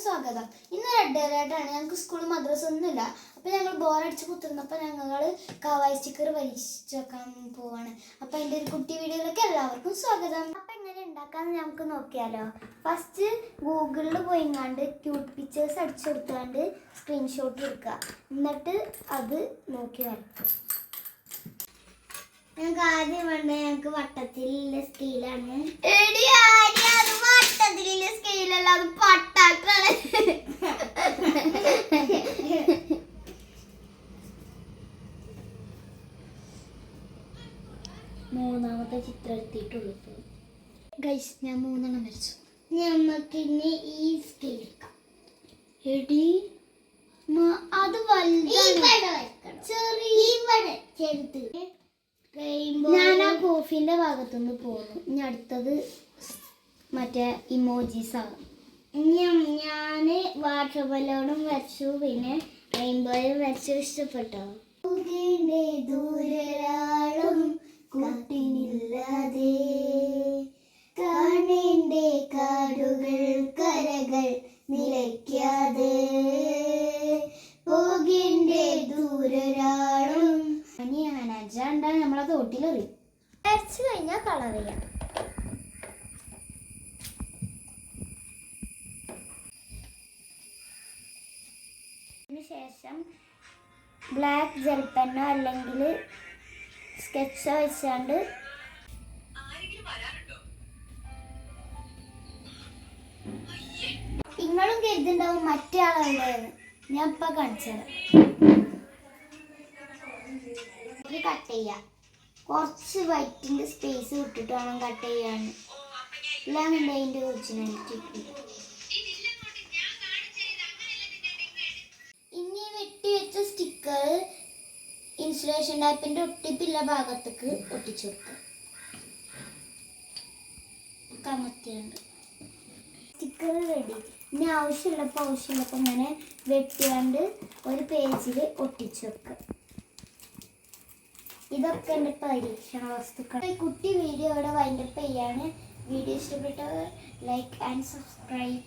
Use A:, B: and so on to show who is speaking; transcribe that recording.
A: സ്വാഗതം. ഇന്ന് റെഡ് അലേർട്ടാണ്. ഞങ്ങൾക്ക് സ്കൂൾ മദ്രസ ഒന്നുമില്ല. അപ്പോൾ ഞങ്ങൾ ബോറടിച്ച് കുത്തിരുന്നപ്പോൾ ഞങ്ങൾ കവായി സ്റ്റിക്കർ വലിച്ചു വെക്കാൻ പോവാണ്. അപ്പോൾ അതിൻ്റെ ഒരു കുട്ടി വീഡിയോയിലേക്ക് എല്ലാവർക്കും സ്വാഗതം. അപ്പോൾ എങ്ങനെ ഉണ്ടാക്കാമെന്ന് നമുക്ക് നോക്കിയാലോ. ഫസ്റ്റ് ഗൂഗിളിൽ പോയിങ്ങാണ്ട് ക്യൂട്ട് പിക്ചേഴ്സ് അടിച്ചു കൊടുത്താണ്ട് സ്ക്രീൻഷോട്ട് എടുക്കുക. എന്നിട്ട് അത് നോക്കി വരയ്ക്കുക. ഞങ്ങൾക്ക് ആദ്യം വേണ്ട ഞങ്ങൾക്ക് വട്ടത്തിലുള്ള സ്കെയിലാണ്. വട്ടത്തിലുള്ള സ്കെയിലല്ല, അത് പട്ടാക്കാണ്. മൂന്നാമത്തെ ചിത്രം എടുത്തിട്ടുള്ളൂ. ഗൈസ്, ഞാൻ 3 വരച്ചു. ഞമ്മക്കിനി ഈ സ്കെയിൽ എടുക്കാം. എടി അത് ചെറുത്. ഞാൻ ആ കോഫിന്റെ ഭാഗത്തുനിന്ന് പോന്നു. ഇനി അടുത്തത് മറ്റേ ഇമോജീസ് ആകും. ഞാന് വാട്ടർ ബലൂണും വരച്ചു, പിന്നെ റെയിൻബോയും വരച്ചു. ഇഷ്ടപ്പെട്ടോ? ദൂരാളും കൂട്ടിനില്ലാതെ കാണേണ്ടേ കാടുകൾ കരകൾ നിലയ്ക്കാതെ പോകേണ്ടേ ദൂരാളും. അനജാണ്ടാ നമ്മളെ തോട്ടിലെറിയും. വരച്ചു കഴിഞ്ഞാൽ കളർ ചെയ്യാം. ശേഷം ബ്ലാക്ക് ജെൽ പെന്നോ അല്ലെങ്കിൽ സ്കെച്ചോ വെച്ചാണ്ട് നിങ്ങളും കരുതുണ്ടാവും മറ്റേ ആളുണ്ടായിരുന്നു. ഞാൻ ഇപ്പൊ കാണിച്ചുതരാം. കട്ട് ചെയ്യാം. കുറച്ച് വൈറ്റിൻ്റെ സ്പേസ് വിട്ടിട്ട് വേണം കട്ട് ചെയ്യാൻ. ഇല്ലാന്നുണ്ടെങ്കിൽ അതിൻ്റെ ഒറിജിനാലിറ്റി കിട്ടില്ല. ഇനി വെട്ടി വെച്ച സ്റ്റിക്കർ ഇൻസുലേഷൻ ടൈപ്പിൻ്റെ ഒട്ടിപ്പില്ല ഭാഗത്തേക്ക് ഒട്ടിച്ചു കൊടുക്കുക. കമത്തിയുണ്ട് സ്റ്റിക്കർ റെഡി. ഇനി ആവശ്യമുള്ളപ്പോൾ ഇങ്ങനെ വെട്ടിയാണ്ട് ഒരു പേജിൽ ഒട്ടിച്ചു വെക്കുക. ഇതൊക്കെ എൻ്റെ പരീക്ഷണ വസ്തുക്കൾ. കുട്ടി വീഡിയോ ഇവിടെ വൈൻഡപ്പ് ചെയ്യാണ്. വീഡിയോ ഇഷ്ടപ്പെട്ടവർ ലൈക്ക് ആൻഡ് സബ്സ്ക്രൈബ്.